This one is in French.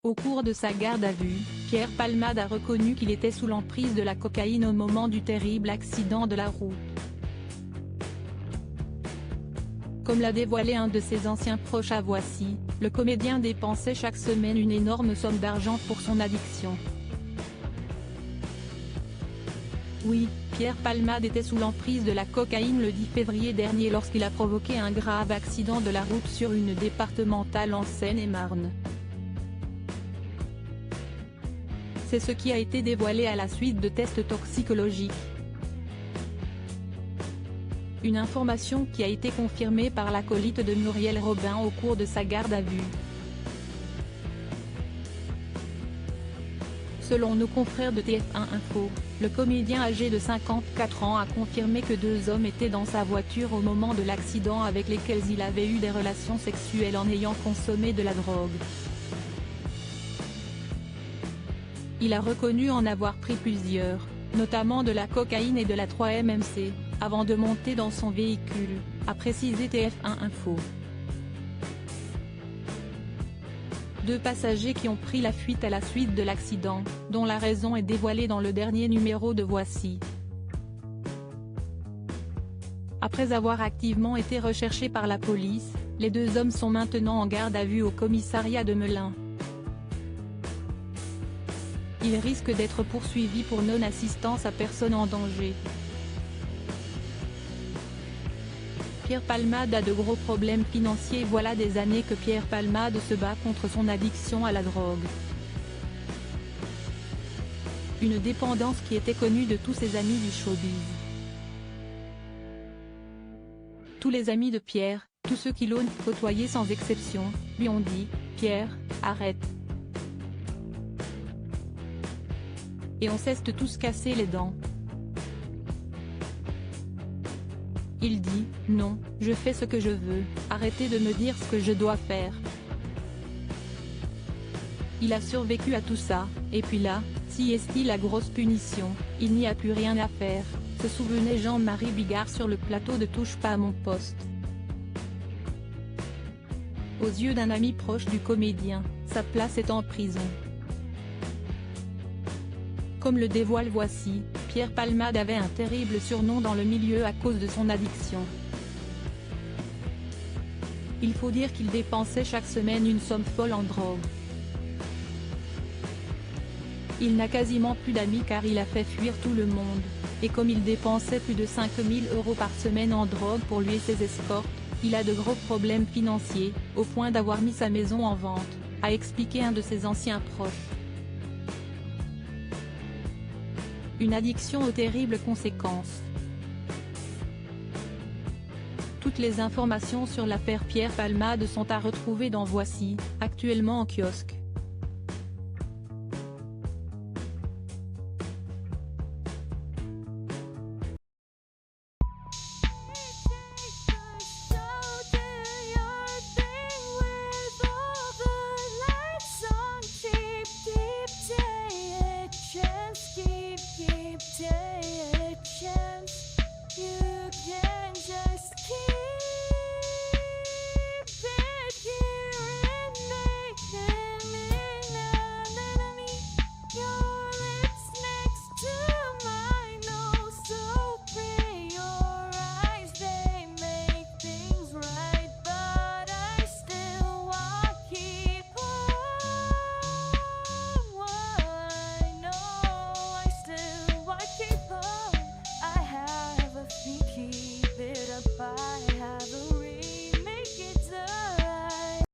Au cours de sa garde à vue, Pierre Palmade a reconnu qu'il était sous l'emprise de la cocaïne au moment du terrible accident de la route. Comme l'a dévoilé un de ses anciens proches à Voici, le comédien dépensait chaque semaine une énorme somme d'argent pour son addiction. Oui, Pierre Palmade était sous l'emprise de la cocaïne le 10 février dernier lorsqu'il a provoqué un grave accident de la route sur une départementale en Seine-et-Marne. C'est ce qui a été dévoilé à la suite de tests toxicologiques. Une information qui a été confirmée par l'acolyte de Muriel Robin au cours de sa garde à vue. Selon nos confrères de TF1 Info, le comédien âgé de 54 ans a confirmé que 2 hommes étaient dans sa voiture au moment de l'accident avec lesquels il avait eu des relations sexuelles en ayant consommé de la drogue. Il a reconnu en avoir pris plusieurs, notamment de la cocaïne et de la 3-MMC, avant de monter dans son véhicule, a précisé TF1 Info. 2 passagers qui ont pris la fuite à la suite de l'accident, dont la raison est dévoilée dans le dernier numéro de Voici. Après avoir activement été recherchés par la police, les 2 hommes sont maintenant en garde à vue au commissariat de Melun. Ils risquent d'être poursuivis pour non-assistance à personne en danger. Pierre Palmade a de gros problèmes financiers. Voilà des années que Pierre Palmade se bat contre son addiction à la drogue. Une dépendance qui était connue de tous ses amis du showbiz. Tous les amis de Pierre, tous ceux qui l'ont côtoyé sans exception, lui ont dit « Pierre, arrête ». Et on cesse de tous casser les dents. Il dit « Non, je fais ce que je veux, arrêtez de me dire ce que je dois faire ». Il a survécu à tout ça, et puis là, si est-il la grosse punition, il n'y a plus rien à faire, se souvenait Jean-Marie Bigard sur le plateau de Touche pas à mon poste. Aux yeux d'un ami proche du comédien, sa place est en prison. Comme le dévoile Voici, Pierre Palmade avait un terrible surnom dans le milieu à cause de son addiction. Il faut dire qu'il dépensait chaque semaine une somme folle en drogue. Il n'a quasiment plus d'amis car il a fait fuir tout le monde, et comme il dépensait plus de 5 000 € par semaine en drogue pour lui et ses escortes, il a de gros problèmes financiers, au point d'avoir mis sa maison en vente, a expliqué un de ses anciens proches. Une addiction aux terribles conséquences. Toutes les informations sur l'affaire Pierre Palmade sont à retrouver dans Voici, actuellement en kiosque. Keep taking a chance.